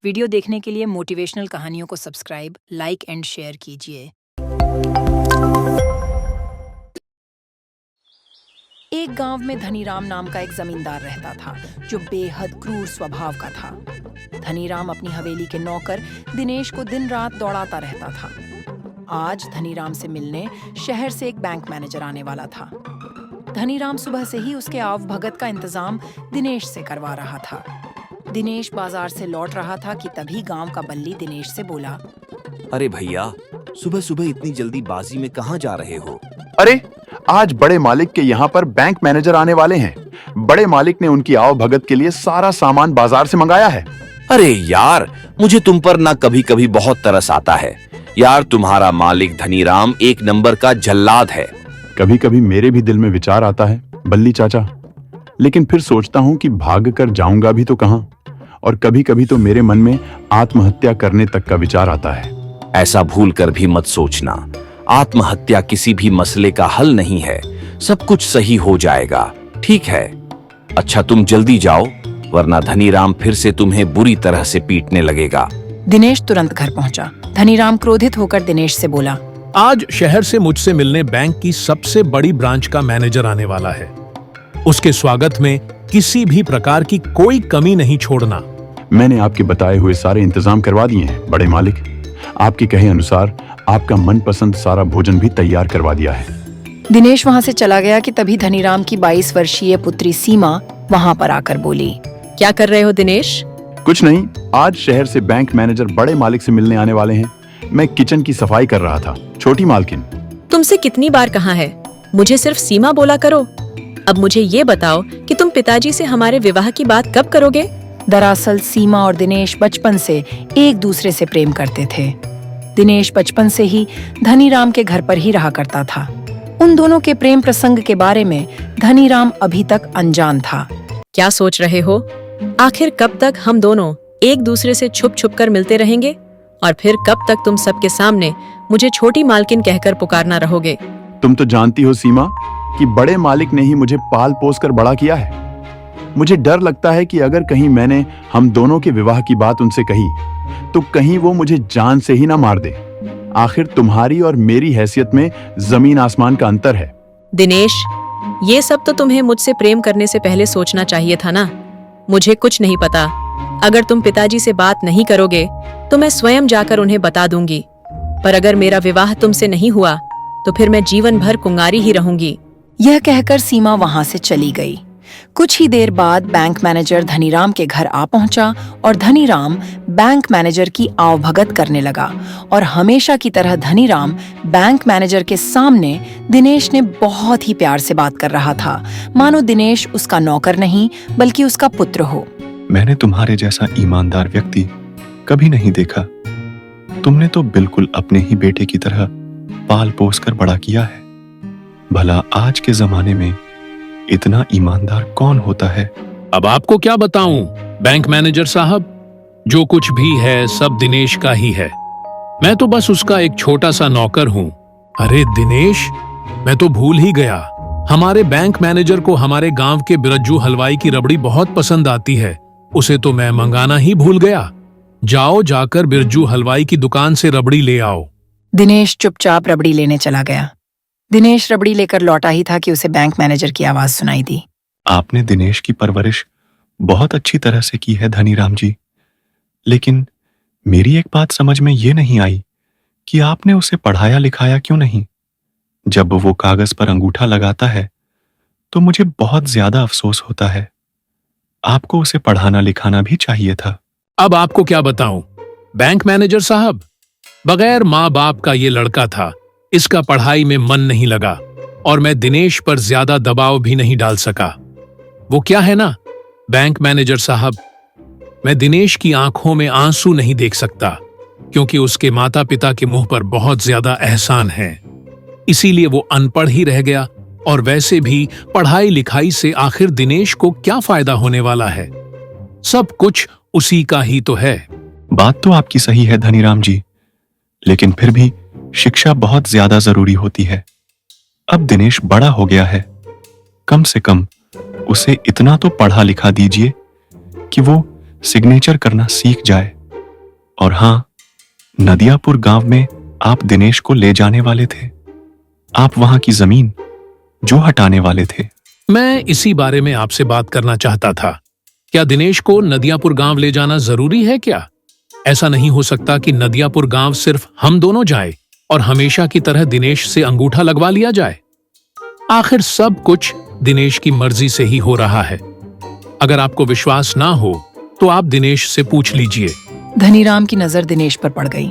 Video देखने के लिए मोटिवेशनल कहानियों को सब्सक्राइब, लाइक एंड शेयर कीजिए। एक गांव में धनीराम नाम का एक जमींदार रहता था जो बेहद क्रूर स्वभाव का था। धनीराम अपनी हवेली के नौकर दिनेश को दिन रात दौड़ाता रहता था। आज धनीराम से मिलने शहर से एक बैंक मैनेजर आने वाला था। धनीराम सुबह से ही उसके आवभगत का इंतजाम दिनेश से करवा रहा था। दिनेश बाजार से लौट रहा था कि तभी गांव का बल्ली दिनेश से बोला, अरे भैया, सुबह सुबह इतनी जल्दी बाजी में कहाँ जा रहे हो? अरे, आज बड़े मालिक के यहाँ पर बैंक मैनेजर आने वाले हैं। बड़े मालिक ने उनकी आवभगत के लिए सारा सामान बाजार से मंगाया है। अरे यार, मुझे तुम पर ना कभी कभी बहुत तरस आता है। यार, तुम्हारा मालिक धनीराम एक नंबर का जल्लाद है। कभी कभी मेरे भी दिल में विचार आता है बल्ली चाचा, लेकिन फिर सोचता हूँ कि भाग कर जाऊंगा भी तो कहाँ। और कभी कभी तो मेरे मन में आत्महत्या करने तक का विचार आता है। ऐसा भूल कर भी मत सोचना। आत्महत्या किसी भी मसले का हल नहीं है। सब कुछ सही हो जाएगा, ठीक है? अच्छा, तुम जल्दी जाओ, वरना धनीराम फिर से तुम्हें बुरी तरह से पीटने लगेगा। दिनेश तुरंत घर पहुंचा। धनीराम क्रोधित होकर दिनेश से बोला, आज शहर से मुझसे मिलने बैंक की सबसे बड़ी ब्रांच का मैनेजर आने वाला है। उसके स्वागत में किसी भी प्रकार की कोई कमी नहीं छोड़ना। मैंने आपके बताए हुए सारे इंतजाम करवा दिए हैं बड़े मालिक। आपके कहे अनुसार आपका मनपसंद सारा भोजन भी तैयार करवा दिया है। दिनेश वहां से चला गया कि तभी धनीराम की 22 वर्षीय पुत्री सीमा वहां पर आकर बोली, क्या कर रहे हो दिनेश? कुछ नहीं, आज शहर से बैंक मैनेजर बड़े मालिक से मिलने आने वाले हैं। मैं किचन की सफाई कर रहा था। छोटी मालकिन, तुमसे कितनी बार कहा है मुझे सिर्फ सीमा बोला करो। अब मुझे ये बताओ कि तुम पिताजी से हमारे विवाह की बात कब करोगे? दरअसल सीमा और दिनेश बचपन से एक दूसरे से प्रेम करते थे। दिनेश बचपन से ही धनीराम के घर पर ही रहा करता था। उन दोनों के प्रेम प्रसंग के बारे में धनीराम अभी तक अनजान था। क्या सोच रहे हो? आखिर कब तक हम दोनों एक दूसरे से छुप छुप कर मिलते रहेंगे? और फिर कब तक तुम सबके सामने मुझे छोटी मालकिन कहकर पुकारना रहोगे? तुम तो जानती हो सीमा कि बड़े मालिक ने ही मुझे पाल पोस कर बड़ा किया है। मुझे डर लगता है कि अगर कहीं मैंने हम दोनों के विवाह की बात उनसे कही तो कहीं वो मुझे जान से ही ना मार दे। आखिर तुम्हारी और मेरी हैसियत में जमीन आसमान का अंतर है। दिनेश, ये सब तो तुम्हें मुझसे प्रेम करने से पहले सोचना चाहिए था ना। मुझे कुछ नहीं पता। अगर तुम पिताजी से बात नहीं करोगे तो मैं स्वयं जाकर उन्हें बता दूंगी। पर अगर मेरा विवाह तुमसे नहीं हुआ तो फिर मैं जीवन भर कुंवारी ही रहूंगी। यह कहकर सीमा वहां से चली गई। कुछ ही देर बाद बैंक मैनेजर धनीराम के घर आ पहुंचा और धनीराम बैंक मैनेजर की आवभगत करने लगा। और हमेशा की तरह धनीराम बैंक मैनेजर के सामने दिनेश ने बहुत ही प्यार से बात कर रहा था, मानो दिनेश उसका नौकर नहीं बल्कि उसका पुत्र हो। मैंने तुम्हारे जैसा ईमानदार व्यक्ति कभी नहीं देखा। तुमने तो बिल्कुल अपने ही बेटे की तरह पाल पोस कर बड़ा किया है। भला आज के जमाने में इतना ईमानदार कौन होता है? अब आपको क्या बताऊं बैंक मैनेजर साहब, जो कुछ भी है सब दिनेश का ही है। मैं तो बस उसका एक छोटा सा नौकर हूं। अरे दिनेश, मैं तो भूल ही गया, हमारे बैंक मैनेजर को हमारे गांव के बिरज्जू हलवाई की रबड़ी बहुत पसंद आती है। उसे तो मैं मंगाना ही भूल गया। जाओ, जाकर बिरजू हलवाई की दुकान से रबड़ी ले आओ। दिनेश चुपचाप रबड़ी लेने चला गया। दिनेश रबड़ी लेकर लौटा ही था कि उसे बैंक मैनेजर की आवाज सुनाई दी। आपने दिनेश की परवरिश बहुत अच्छी तरह से की है धनीराम जी, लेकिन मेरी एक बात समझ में ये नहीं आई कि आपने उसे पढ़ाया लिखाया क्यों नहीं। जब वो कागज पर अंगूठा लगाता है तो मुझे बहुत ज्यादा अफसोस होता है। आपको उसे पढ़ाना लिखाना भी चाहिए था। अब आपको क्या बताऊं बैंक मैनेजर साहब, बगैर माँ बाप का ये लड़का था। इसका पढ़ाई में मन नहीं लगा और मैं दिनेश पर ज्यादा दबाव भी नहीं डाल सका। वो क्या है ना बैंक मैनेजर साहब, मैं दिनेश की आंखों में आंसू नहीं देख सकता क्योंकि उसके माता पिता के मुंह पर बहुत ज्यादा एहसान है। इसीलिए वो अनपढ़ ही रह गया। और वैसे भी पढ़ाई लिखाई से आखिर दिनेश को क्या फायदा होने वाला है? सब कुछ उसी का ही तो है। बात तो आपकी सही है धनीराम जी, लेकिन फिर भी शिक्षा बहुत ज्यादा जरूरी होती है। अब दिनेश बड़ा हो गया है, कम से कम उसे इतना तो पढ़ा लिखा दीजिए कि वो सिग्नेचर करना सीख जाए। और हाँ, नदियापुर गांव में आप दिनेश को ले जाने वाले थे। आप वहां की जमीन जो हटाने वाले थे। मैं इसी बारे में आपसे बात करना चाहता था। क्या दिनेश को नदियापुर गांव ले जाना जरूरी है क्या? ऐसा नहीं हो सकता कि नदियापुर गांव सिर्फ हम दोनों जाए और हमेशा की तरह दिनेश से अंगूठा लगवा लिया जाए। आखिर सब कुछ दिनेश की मर्जी से ही हो रहा है। अगर आपको विश्वास ना हो तो आप दिनेश से पूछ लीजिए। धनीराम की नजर दिनेश पर पड़ गई।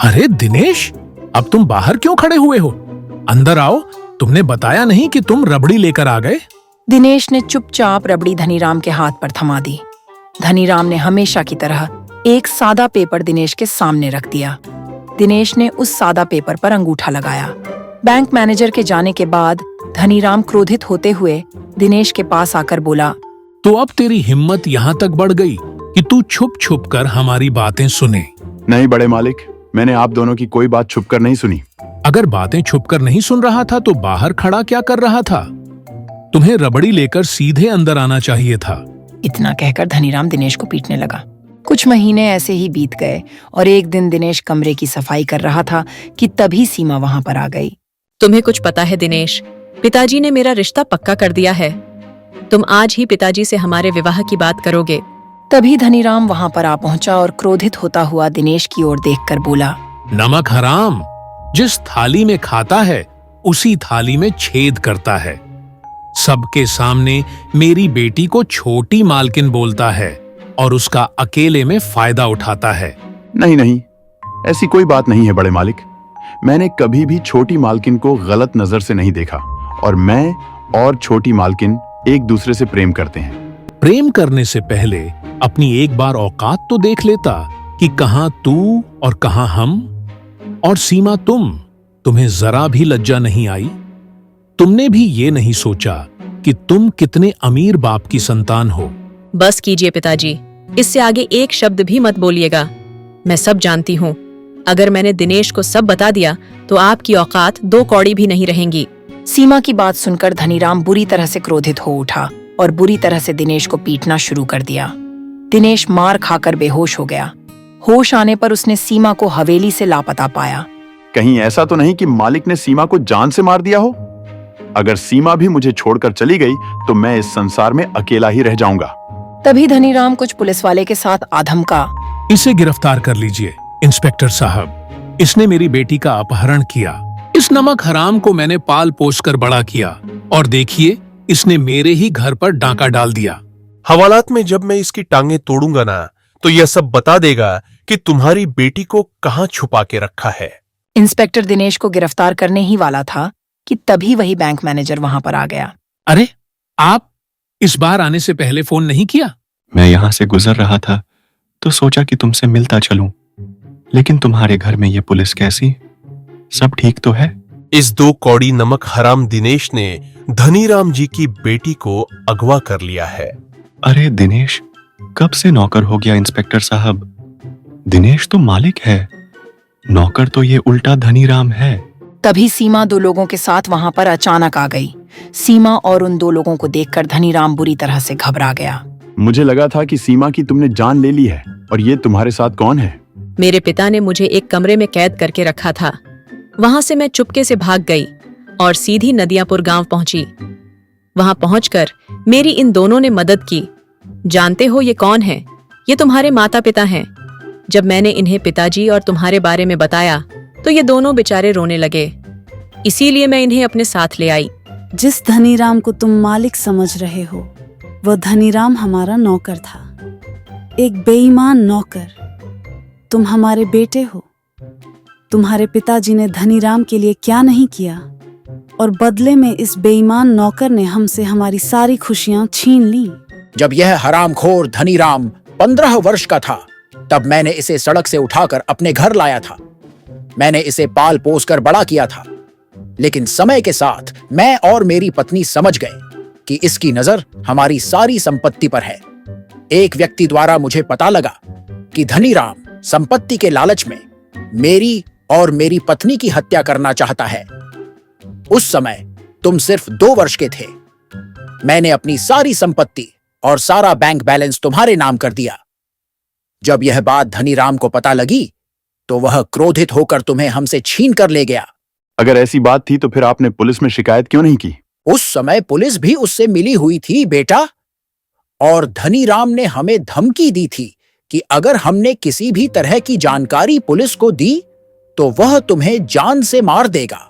अरे दिनेश, अब तुम बाहर क्यों खड़े हुए हो? अंदर आओ। तुमने बताया नहीं कि तुम रबड़ी लेकर आ गए? दिनेश ने चुपचाप रबड़ी धनीराम के हाथ पर थमा दी। धनीराम ने हमेशा की तरह एक सादा पेपर दिनेश के सामने रख दिया। दिनेश ने उस सादा पेपर पर अंगूठा लगाया। बैंक मैनेजर के जाने के बाद धनीराम क्रोधित होते हुए दिनेश के पास आकर बोला, तो अब तेरी हिम्मत यहाँ तक बढ़ गई कि तू छुप छुप कर हमारी बातें सुने। नहीं बड़े मालिक, मैंने आप दोनों की कोई बात छुप कर नहीं सुनी। अगर बातें छुप कर नहीं सुन रहा था तो बाहर खड़ा क्या कर रहा था? तुम्हें रबड़ी लेकर सीधे अंदर आना चाहिए था। इतना कहकर धनीराम दिनेश को पीटने लगा। कुछ महीने ऐसे ही बीत गए और एक दिन दिनेश कमरे की सफाई कर रहा था कि तभी सीमा वहां पर आ गई। तुम्हें कुछ पता है दिनेश? पिताजी ने मेरा रिश्ता पक्का कर दिया है। तुम आज ही पिताजी से हमारे विवाह की बात करोगे। तभी धनीराम वहां पर आ पहुंचा और क्रोधित होता हुआ दिनेश की ओर देखकर बोला, नमक हराम, जिस थाली में खाता है उसी थाली में छेद करता है। सबके सामने मेरी बेटी को छोटी मालकिन बोलता है और उसका अकेले में फायदा उठाता है। नहीं नहीं, ऐसी कोई बात नहीं है बड़े मालिक। मैंने कभी भी छोटी मालकिन को गलत नजर से नहीं देखा और मैं और छोटी मालकिन एक दूसरे से प्रेम करते हैं। प्रेम करने से पहले अपनी एक बार औकात तो देख लेता कि कहां तू और कहां हम। और सीमा, तुम्हें जरा भी लज्जा नहीं आई? तुमने भी ये नहीं सोचा कि तुम कितने अमीर बाप की संतान हो? बस कीजिए पिताजी, इससे आगे एक शब्द भी मत बोलिएगा। मैं सब जानती हूँ। अगर मैंने दिनेश को सब बता दिया तो आपकी औकात 2 कौड़ी भी नहीं रहेंगी। सीमा की बात सुनकर धनीराम बुरी तरह से क्रोधित हो उठा और बुरी तरह से दिनेश को पीटना शुरू कर दिया। दिनेश मार खाकर बेहोश हो गया। होश आने पर उसने सीमा को हवेली से लापता पाया। कहीं ऐसा तो नहीं कि मालिक ने सीमा को जान से मार दिया हो? अगर सीमा भी मुझे छोड़कर चली गई तो मैं इस संसार में अकेला ही रह जाऊंगा। तभी धनीराम कुछ पुलिस वाले के साथ आधमका, इसे गिरफ्तार कर लीजिए इंस्पेक्टर साहब। इसने मेरी बेटी का अपहरण किया। इस नमक हराम को मैंने पाल पोस कर बड़ा किया और देखिए इसने मेरे ही घर पर डांका डाल दिया। हवालात में जब मैं इसकी टांगे तोड़ूंगा ना तो यह सब बता देगा कि तुम्हारी बेटी को कहां छुपा के रखा है। इंस्पेक्टर दिनेश को गिरफ्तार करने ही वाला था कि तभी वही बैंक मैनेजर वहां पर आ गया। अरे, आप इस बार आने से पहले फोन नहीं किया? मैं यहां से गुजर रहा था तो सोचा कि तुमसे मिलता चलूं, लेकिन तुम्हारे घर में ये पुलिस कैसी? सब ठीक तो है? इस 2 कौड़ी नमक हराम दिनेश ने धनीराम जी की बेटी को अगवा कर लिया है। अरे दिनेश कब से नौकर हो गया इंस्पेक्टर साहब? दिनेश तो मालिक है, नौकर तो ये उल्टा धनीराम है। तभी सीमा 2 लोगों के साथ वहां पर अचानक आ गई। सीमा और उन 2 लोगों को देखकर धनीराम बुरी तरह से घबरा गया। मुझे लगा था कि सीमा की तुमने जान ले ली है। और ये तुम्हारे साथ कौन है? मेरे पिता ने मुझे एक कमरे में कैद करके रखा था। वहां से मैं चुपके से भाग गई और सीधी नदियापुर गांव पहुंची। वहां पहुंचकर मेरी इन दोनों ने मदद की। जानते हो ये कौन है? ये तुम्हारे माता पिता हैं। जब मैंने इन्हें पिताजी और तुम्हारे बारे में बताया तो ये दोनों बेचारे रोने लगे। इसीलिए मैं इन्हें अपने साथ ले आई। जिस धनीराम को तुम मालिक समझ रहे हो, वह धनीराम हमारा नौकर था, एक बेईमान नौकर। तुम हमारे बेटे हो। तुम्हारे पिताजी ने धनीराम के लिए क्या नहीं किया, और बदले में इस बेईमान नौकर ने हमसे हमारी सारी खुशियां छीन ली। जब यह हरामखोर धनीराम 15 वर्ष का था तब मैंने इसे सड़क से उठाकर अपने घर लाया था। मैंने इसे पाल पोस कर बड़ा किया था, लेकिन समय के साथ मैं और मेरी पत्नी समझ गए कि इसकी नजर हमारी सारी संपत्ति पर है। एक व्यक्ति द्वारा मुझे पता लगा कि धनीराम संपत्ति के लालच में मेरी और मेरी पत्नी की हत्या करना चाहता है। उस समय तुम सिर्फ 2 वर्ष के थे। मैंने अपनी सारी संपत्ति और सारा बैंक बैलेंस तुम्हारे नाम कर दिया। जब यह बात धनीराम को पता लगी तो वह क्रोधित होकर तुम्हें हमसे छीन कर ले गया। अगर ऐसी बात थी तो फिर आपने पुलिस में शिकायत क्यों नहीं की? उस समय पुलिस भी उससे मिली हुई थी बेटा, और धनीराम ने हमें धमकी दी थी कि अगर हमने किसी भी तरह की जानकारी पुलिस को दी तो वह तुम्हें जान से मार देगा।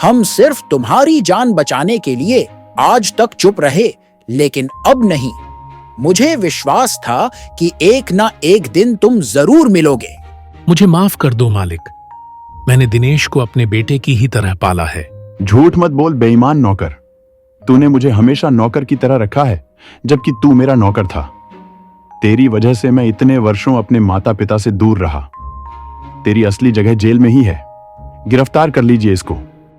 हम सिर्फ तुम्हारी जान बचाने के लिए आज तक चुप रहे, लेकिन अब नहीं। मुझे विश्वास था कि एक ना एक दिन तुम जरूर मिलोगे। मुझे माफ कर दो मालिक, मैंने दिनेश को अपने बेटे की ही तरह पाला है। झूठ मत बोल बेईमान नौकर। तूने मुझे हमेशा नौकर की तरह रखा है, जबकि तू मेरा नौकर था। तेरी वजह से मैं इतने वर्षों अपने माता पिता से दूर रहा। तेरी असली जगह जेल में ही है। गिरफ्तार कर लीजिए इसको।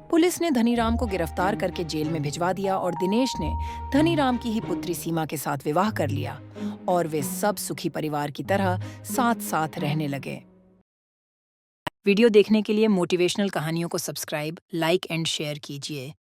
पुलिस ने धनीराम को गिरफ्तार करके जेल में भिजवा दिया और दिनेश ने धनीराम की ही पुत्री सीमा के साथ विवाह कर लिया और वे सब सुखी परिवार की तरह साथ साथ रहने लगे। वीडियो देखने के लिए मोटिवेशनल कहानियों को सब्सक्राइब, लाइक एंड शेयर कीजिए।